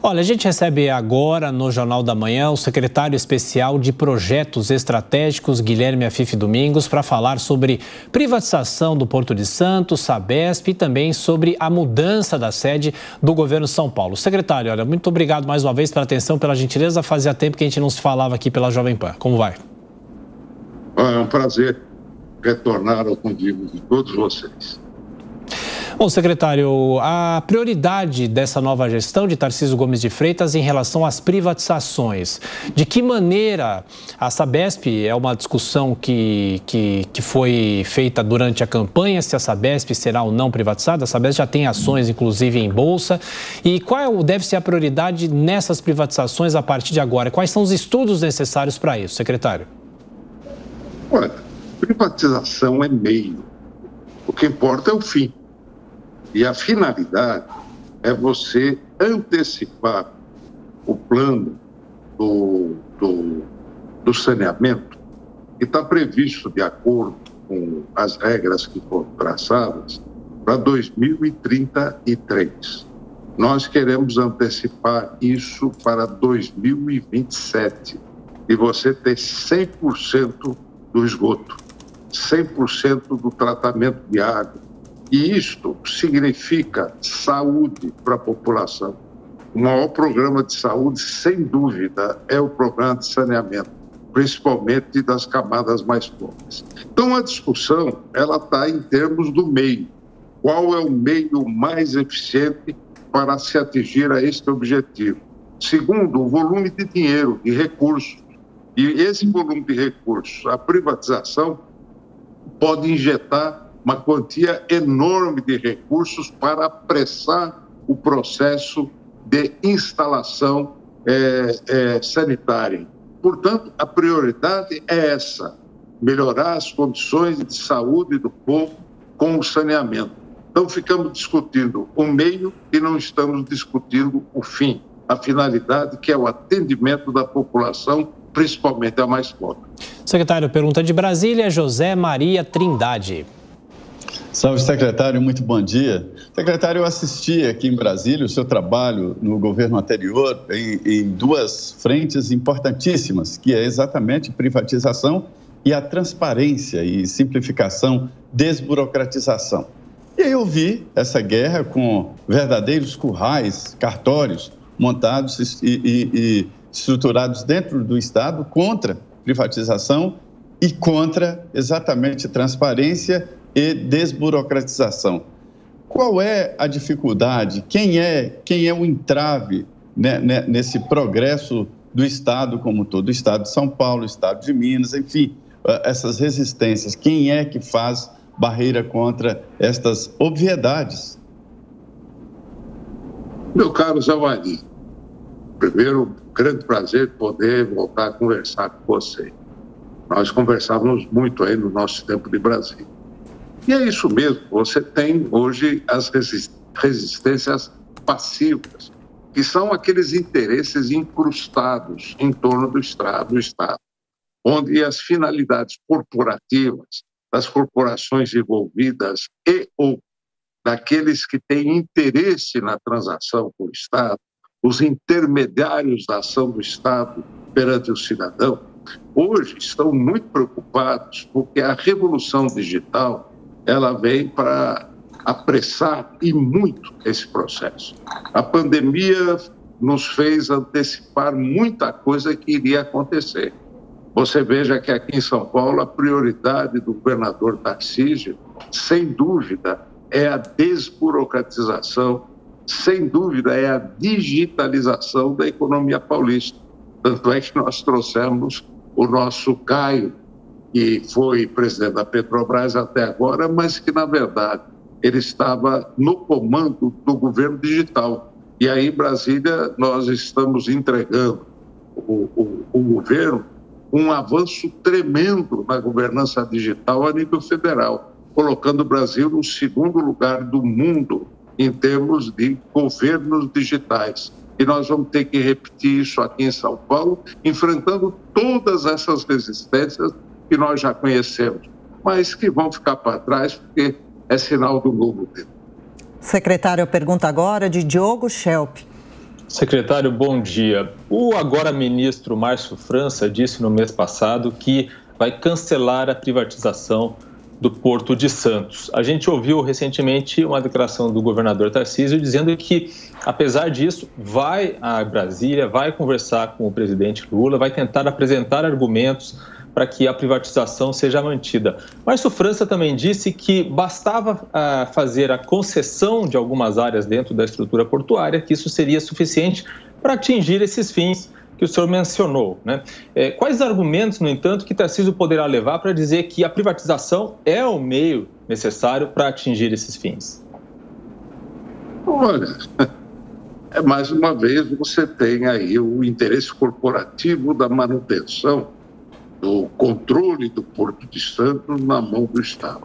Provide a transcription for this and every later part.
Olha, a gente recebe agora no Jornal da Manhã o secretário especial de Projetos Estratégicos, Guilherme Afife Domingos, para falar sobre privatização do Porto de Santos, Sabesp e também sobre a mudança da sede do governo de São Paulo. Secretário, olha, muito obrigado mais uma vez pela atenção, pela gentileza. Fazia tempo que a gente não se falava aqui pela Jovem Pan. Como vai? É um prazer retornar ao convívio de todos vocês. Bom, secretário, a prioridade dessa nova gestão de Tarcísio Gomes de Freitas em relação às privatizações. De que maneira a Sabesp, é uma discussão que foi feita durante a campanha, se a Sabesp será ou não privatizada? A Sabesp já tem ações, inclusive, em bolsa. E qual deve ser a prioridade nessas privatizações a partir de agora? Quais são os estudos necessários para isso, secretário? Olha, privatização é meio. O que importa é o fim. E a finalidade é você antecipar o plano do saneamento, que está previsto de acordo com as regras que foram traçadas para 2033. Nós queremos antecipar isso para 2027 e você ter 100% do esgoto, 100% do tratamento de água. E isto significa saúde para a população. O maior programa de saúde, sem dúvida, é o programa de saneamento, principalmente das camadas mais pobres. Então, a discussão ela está em termos do meio. Qual é o meio mais eficiente para se atingir a este objetivo? Segundo, o volume de dinheiro, de recursos. E esse volume de recursos, a privatização pode injetar uma quantia enorme de recursos para apressar o processo de instalação sanitária. Portanto, a prioridade é essa, melhorar as condições de saúde do povo com o saneamento. Então, ficamos discutindo o meio e não estamos discutindo o fim, a finalidade, que é o atendimento da população, principalmente a mais pobre. Secretário, pergunta de Brasília, José Maria Trindade. Salve, secretário, muito bom dia. Secretário, eu assisti aqui em Brasília o seu trabalho no governo anterior em duas frentes importantíssimas, que é exatamente privatização e a transparência e simplificação, desburocratização. E aí eu vi essa guerra com verdadeiros currais, cartórios, montados e estruturados dentro do Estado contra privatização e contra exatamente transparência e desburocratização. Qual é a dificuldade? Quem é o entrave, né, nesse progresso do Estado como um todo? O Estado de São Paulo, o Estado de Minas, enfim, essas resistências. Quem é que faz barreira contra estas obviedades? Meu caro Zé Maria, primeiro, grande prazer poder voltar a conversar com você. Nós conversávamos muito aí no nosso tempo de Brasília. E é isso mesmo, você tem hoje as resistências passivas, que são aqueles interesses incrustados em torno do Estado, onde as finalidades corporativas das corporações envolvidas e ou daqueles que têm interesse na transação com o Estado, os intermediários da ação do Estado perante o cidadão, hoje estão muito preocupados porque a revolução digital ela vem para apressar e muito esse processo. A pandemia nos fez antecipar muita coisa que iria acontecer. Você veja que aqui em São Paulo a prioridade do governador Tarcísio, sem dúvida, é a desburocratização, sem dúvida é a digitalização da economia paulista. Tanto é que nós trouxemos o nosso Caio, que foi presidente da Petrobras até agora, mas que, na verdade, ele estava no comando do governo digital. E aí, em Brasília, nós estamos entregando o governo um avanço tremendo na governança digital a nível federal, colocando o Brasil no segundo lugar do mundo em termos de governos digitais. E nós vamos ter que repetir isso aqui em São Paulo, enfrentando todas essas resistências que nós já conhecemos, mas que vão ficar para trás porque é sinal do novo tempo. Secretário, pergunta agora de Diogo Schelp. Secretário, bom dia. O agora ministro Márcio França disse no mês passado que vai cancelar a privatização do Porto de Santos. A gente ouviu recentemente uma declaração do governador Tarcísio dizendo que, apesar disso, vai a Brasília, vai conversar com o presidente Lula, vai tentar apresentar argumentos para que a privatização seja mantida. Márcio França também disse que bastava fazer a concessão de algumas áreas dentro da estrutura portuária, que isso seria suficiente para atingir esses fins que o senhor mencionou, né? Quais argumentos, no entanto, que Tarcísio poderá levar para dizer que a privatização é o meio necessário para atingir esses fins? Olha, mais uma vez você tem aí o interesse corporativo da manutenção do controle do Porto de Santos na mão do Estado.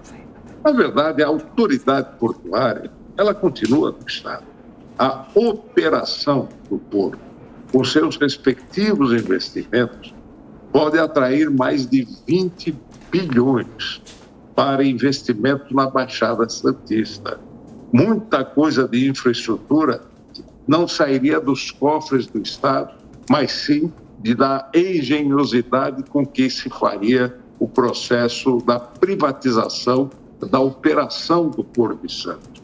Na verdade, a autoridade portuária, ela continua no Estado. A operação do porto, com seus respectivos investimentos, pode atrair mais de 20 bilhões para investimentos na Baixada Santista. Muita coisa de infraestrutura não sairia dos cofres do Estado, mas sim da engenhosidade com que se faria o processo da privatização da operação do Porto de Santos.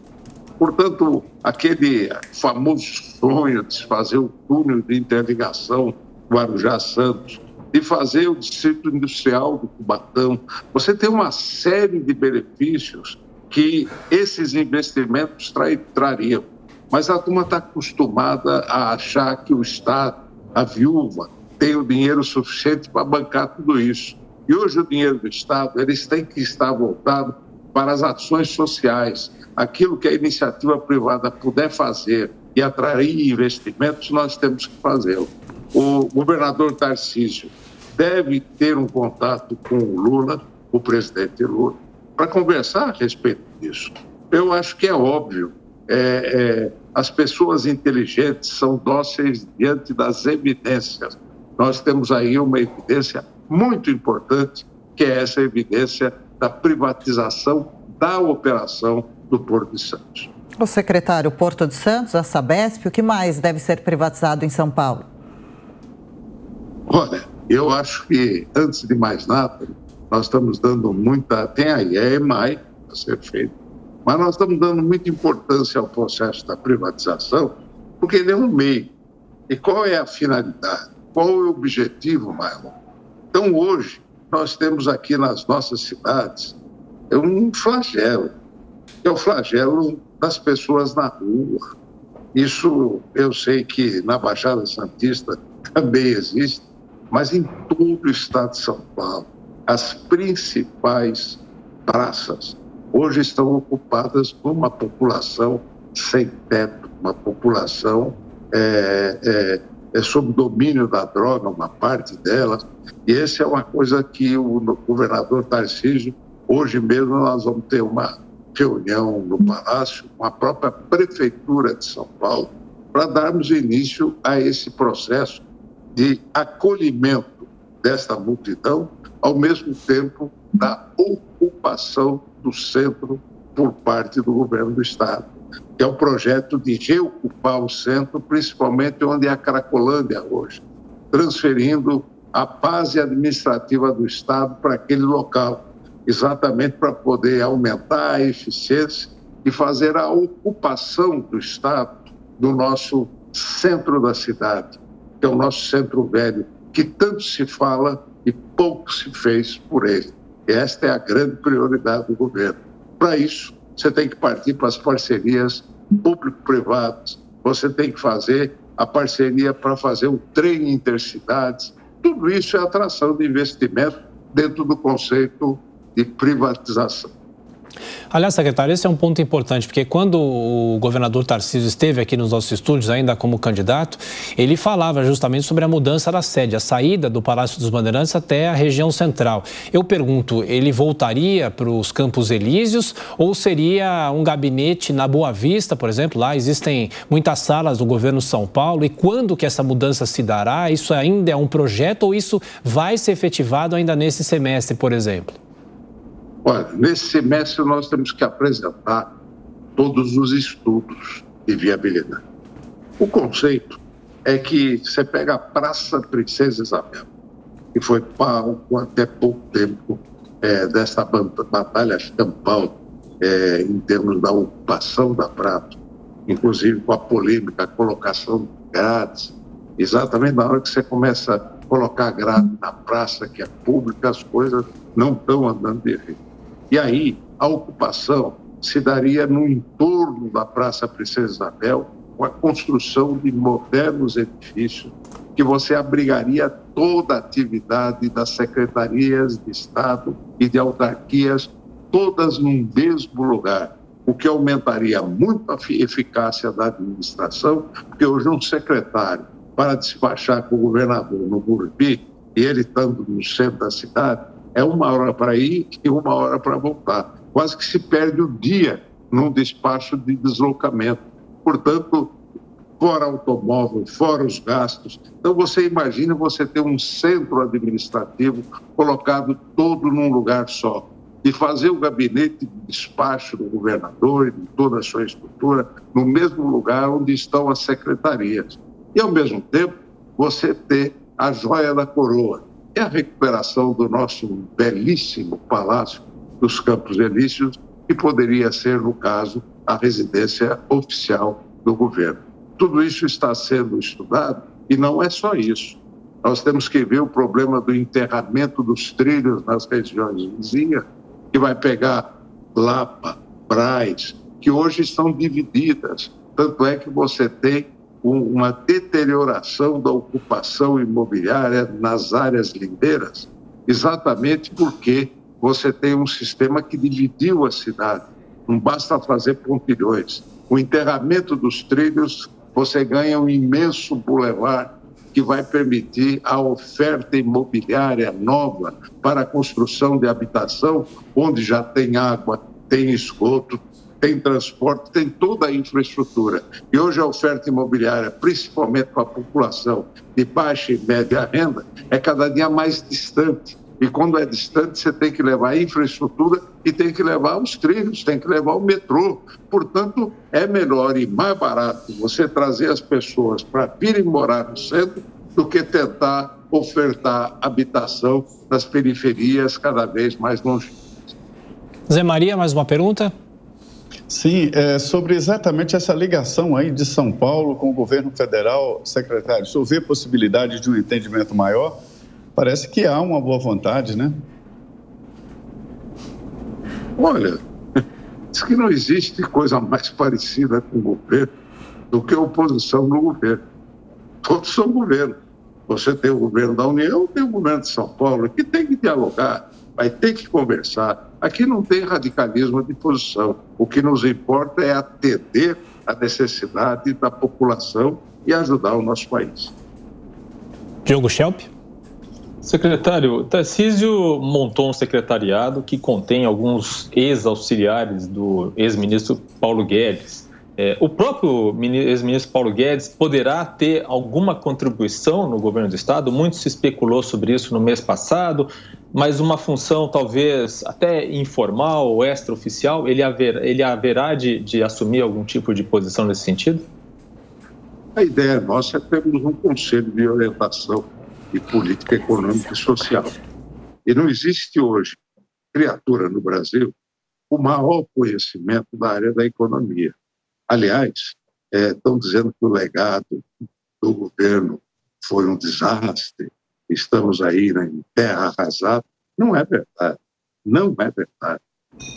Portanto, aquele famoso sonho de se fazer o túnel de interligação Guarujá-Santos, de fazer o distrito industrial do Cubatão, você tem uma série de benefícios que esses investimentos trariam. Mas a turma está acostumada a achar que o Estado, a viúva, tem o dinheiro suficiente para bancar tudo isso. E hoje o dinheiro do Estado, eles têm que estar voltado para as ações sociais. Aquilo que a iniciativa privada puder fazer e atrair investimentos, nós temos que fazê-lo. O governador Tarcísio deve ter um contato com o Lula, o presidente Lula, para conversar a respeito disso. Eu acho que é óbvio. As pessoas inteligentes são dóceis diante das evidências. Nós temos aí uma evidência muito importante, que é essa evidência da privatização da operação do Porto de Santos. O secretário, Porto de Santos, a Sabesp, o que mais deve ser privatizado em São Paulo? Olha, eu acho que, antes de mais nada, nós estamos dando muita... Tem a EMAI a ser feita, mas nós estamos dando muita importância ao processo da privatização, porque ele é um meio. E qual é a finalidade? Qual é o objetivo, Marlon? Então, hoje, nós temos aqui nas nossas cidades um flagelo, que é o flagelo das pessoas na rua. Isso eu sei que na Baixada Santista também existe, mas em todo o estado de São Paulo, as principais praças hoje estão ocupadas por uma população sem teto, uma população sob domínio da droga, uma parte dela. E essa é uma coisa que o governador Tarcísio, hoje mesmo nós vamos ter uma reunião no Palácio, com a própria Prefeitura de São Paulo, para darmos início a esse processo de acolhimento desta multidão, ao mesmo tempo da ocupação do centro por parte do governo do Estado, que é o projeto de reocupar o centro, principalmente onde é a Cracolândia hoje, transferindo a base administrativa do Estado para aquele local, exatamente para poder aumentar a eficiência e fazer a ocupação do Estado do nosso centro da cidade, que é o nosso centro velho, que tanto se fala e pouco se fez por ele. E esta é a grande prioridade do governo. Para isso, você tem que partir para as parcerias público-privadas, você tem que fazer a parceria para fazer o trem intercidades. Tudo isso é atração de investimento dentro do conceito de privatização. Aliás, secretário, esse é um ponto importante, porque quando o governador Tarcísio esteve aqui nos nossos estúdios, ainda como candidato, ele falava justamente sobre a mudança da sede, a saída do Palácio dos Bandeirantes até a região central. Eu pergunto, ele voltaria para os Campos Elíseos ou seria um gabinete na Boa Vista, por exemplo? Lá existem muitas salas do governo São Paulo. E quando que essa mudança se dará? Isso ainda é um projeto ou isso vai ser efetivado ainda nesse semestre, por exemplo? Olha, nesse semestre nós temos que apresentar todos os estudos de viabilidade. O conceito é que você pega a Praça Princesa Isabel, que foi palco até pouco tempo dessa batalha campal em termos da ocupação da praça, inclusive com a polêmica, a colocação de grades, exatamente na hora que você começa a colocar grade na praça, que é pública, as coisas não estão andando direito. E aí, a ocupação se daria no entorno da Praça Princesa Isabel, com a construção de modernos edifícios, que você abrigaria toda a atividade das secretarias de Estado e de autarquias, todas num mesmo lugar, o que aumentaria muito a eficácia da administração, porque hoje um secretário, para despachar com o governador no Morumbi, e ele estando no centro da cidade, é 1 hora para ir e 1 hora para voltar. Quase que se perde o dia num despacho de deslocamento. Portanto, fora automóvel, fora os gastos. Então, você imagina você ter um centro administrativo colocado todo num lugar só, e fazer o gabinete de despacho do governador e de toda a sua estrutura no mesmo lugar onde estão as secretarias. E, ao mesmo tempo, você ter a joia da coroa, é a recuperação do nosso belíssimo Palácio dos Campos Elíseos, que poderia ser, no caso, a residência oficial do governo. Tudo isso está sendo estudado e não é só isso. Nós temos que ver o problema do enterramento dos trilhos nas regiões vizinhas, que vai pegar Lapa, Braz, que hoje estão divididas. Tanto é que você tem uma deterioração da ocupação imobiliária nas áreas lindeiras, exatamente porque você tem um sistema que dividiu a cidade. Não basta fazer pontilhões. O enterramento dos trilhos, você ganha um imenso bulevar que vai permitir a oferta imobiliária nova para a construção de habitação, onde já tem água, tem esgoto, tem transporte, tem toda a infraestrutura. E hoje a oferta imobiliária, principalmente para a população de baixa e média renda, é cada dia mais distante. E quando é distante, você tem que levar a infraestrutura e tem que levar os trilhos, tem que levar o metrô. Portanto, é melhor e mais barato você trazer as pessoas para virem morar no centro do que tentar ofertar habitação nas periferias cada vez mais longe. Zé Maria, mais uma pergunta? Sim, sobre exatamente essa ligação aí de São Paulo com o governo federal, secretário, se houver possibilidade de um entendimento maior, parece que há uma boa vontade, né? Olha, diz que não existe coisa mais parecida com o governo do que a oposição no governo. Todos são governo. Você tem o governo da União, tem o governo de São Paulo, que tem que dialogar, vai ter que conversar. Aqui não tem radicalismo de posição. O que nos importa é atender a necessidade da população e ajudar o nosso país. Diogo Schelp. Secretário, Tarcísio montou um secretariado que contém alguns ex-auxiliares do ex-ministro Paulo Guedes. O próprio ex-ministro Paulo Guedes poderá ter alguma contribuição no governo do Estado? Muito se especulou sobre isso no mês passado, mas uma função talvez até informal ou extraoficial, ele haverá de assumir algum tipo de posição nesse sentido? A ideia nossa é termos um conselho de orientação de política econômica e social. E não existe hoje criatura no Brasil com maior conhecimento da área da economia. Aliás, estão dizendo que o legado do governo foi um desastre, estamos aí em terra arrasada. Não é verdade, não é verdade.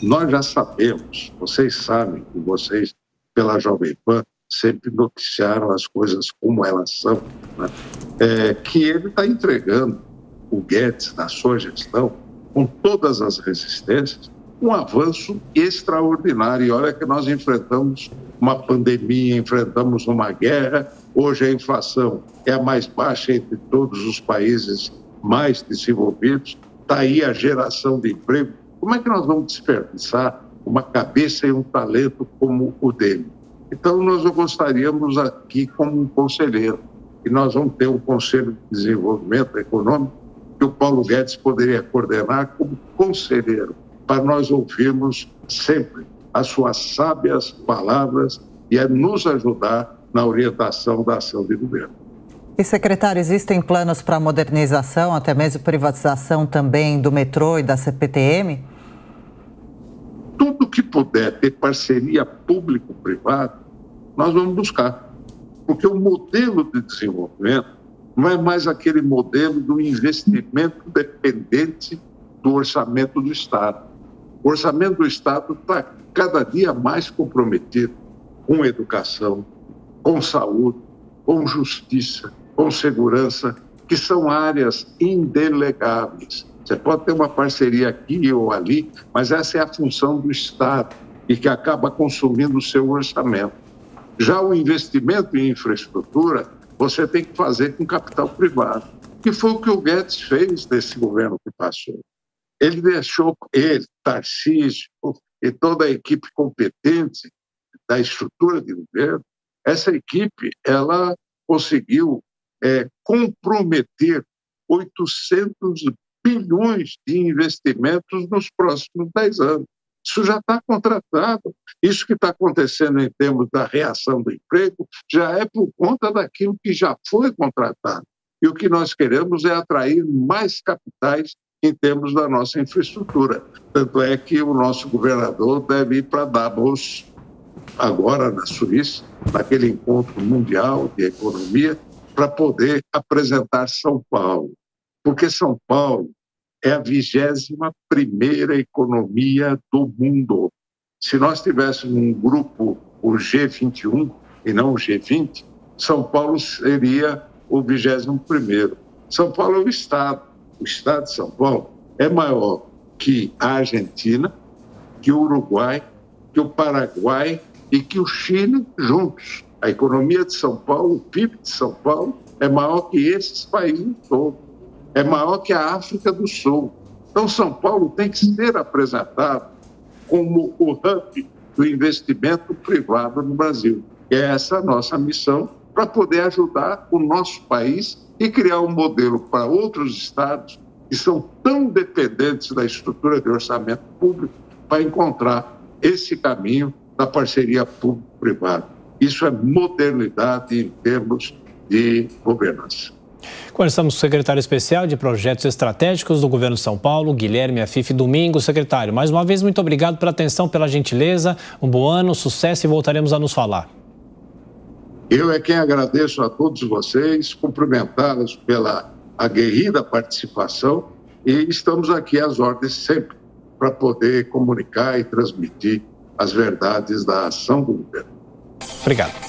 Nós já sabemos, vocês sabem, que vocês, pela Jovem Pan, sempre noticiaram as coisas como elas são, né? Que ele está entregando, o Guedes, na sua gestão, com todas as resistências, um avanço extraordinário. E olha que nós enfrentamos uma pandemia, enfrentamos uma guerra, hoje a inflação é a mais baixa entre todos os países mais desenvolvidos, está aí a geração de emprego. Como é que nós vamos desperdiçar uma cabeça e um talento como o dele? Então, nós gostaríamos aqui como um conselheiro, e nós vamos ter um Conselho de Desenvolvimento Econômico que o Paulo Guedes poderia coordenar como conselheiro, para nós ouvirmos sempre as suas sábias palavras e a nos ajudar na orientação da ação de governo. E, secretário, existem planos para modernização, até mesmo privatização também do metrô e da CPTM? Tudo que puder ter parceria público-privada, nós vamos buscar. Porque o modelo de desenvolvimento não é mais aquele modelo do investimento dependente do orçamento do Estado. O orçamento do Estado está cada dia mais comprometido com educação, com saúde, com justiça, com segurança, que são áreas indelegáveis. Você pode ter uma parceria aqui ou ali, mas essa é a função do Estado e que acaba consumindo o seu orçamento. Já o investimento em infraestrutura, você tem que fazer com capital privado, que foi o que o Guedes fez nesse governo que passou. Ele deixou, Tarcísio e toda a equipe competente da estrutura de governo, essa equipe, ela conseguiu comprometer 800 bilhões de investimentos nos próximos 10 anos. Isso já está contratado. Isso que está acontecendo em termos da reação do emprego já é por conta daquilo que já foi contratado. E o que nós queremos é atrair mais capitais em termos da nossa infraestrutura. Tanto é que o nosso governador deve ir para Davos, agora na Suíça, naquele encontro mundial de economia, para poder apresentar São Paulo. Porque São Paulo é a 21ª economia do mundo. Se nós tivéssemos um grupo, o G21, e não o G20, São Paulo seria o 21º. São Paulo é o Estado. O Estado de São Paulo é maior que a Argentina, que o Uruguai, que o Paraguai e que o Chile juntos. A economia de São Paulo, o PIB de São Paulo, é maior que esses países todos. É maior que a África do Sul. Então, São Paulo tem que ser apresentado como o hub do investimento privado no Brasil. E é essa a nossa missão para poder ajudar o nosso país e criar um modelo para outros estados que são tão dependentes da estrutura de orçamento público para encontrar esse caminho da parceria público-privada. Isso é modernidade em termos de governança. Conversamos com o secretário especial de Projetos Estratégicos do Governo de São Paulo, Guilherme Afife Domingues. Secretário, mais uma vez, muito obrigado pela atenção, pela gentileza. Um bom ano, sucesso e voltaremos a nos falar. Eu é quem agradeço a todos vocês, cumprimentá-los pela aguerrida participação e estamos aqui às ordens sempre para poder comunicar e transmitir as verdades da ação do governo. Obrigado.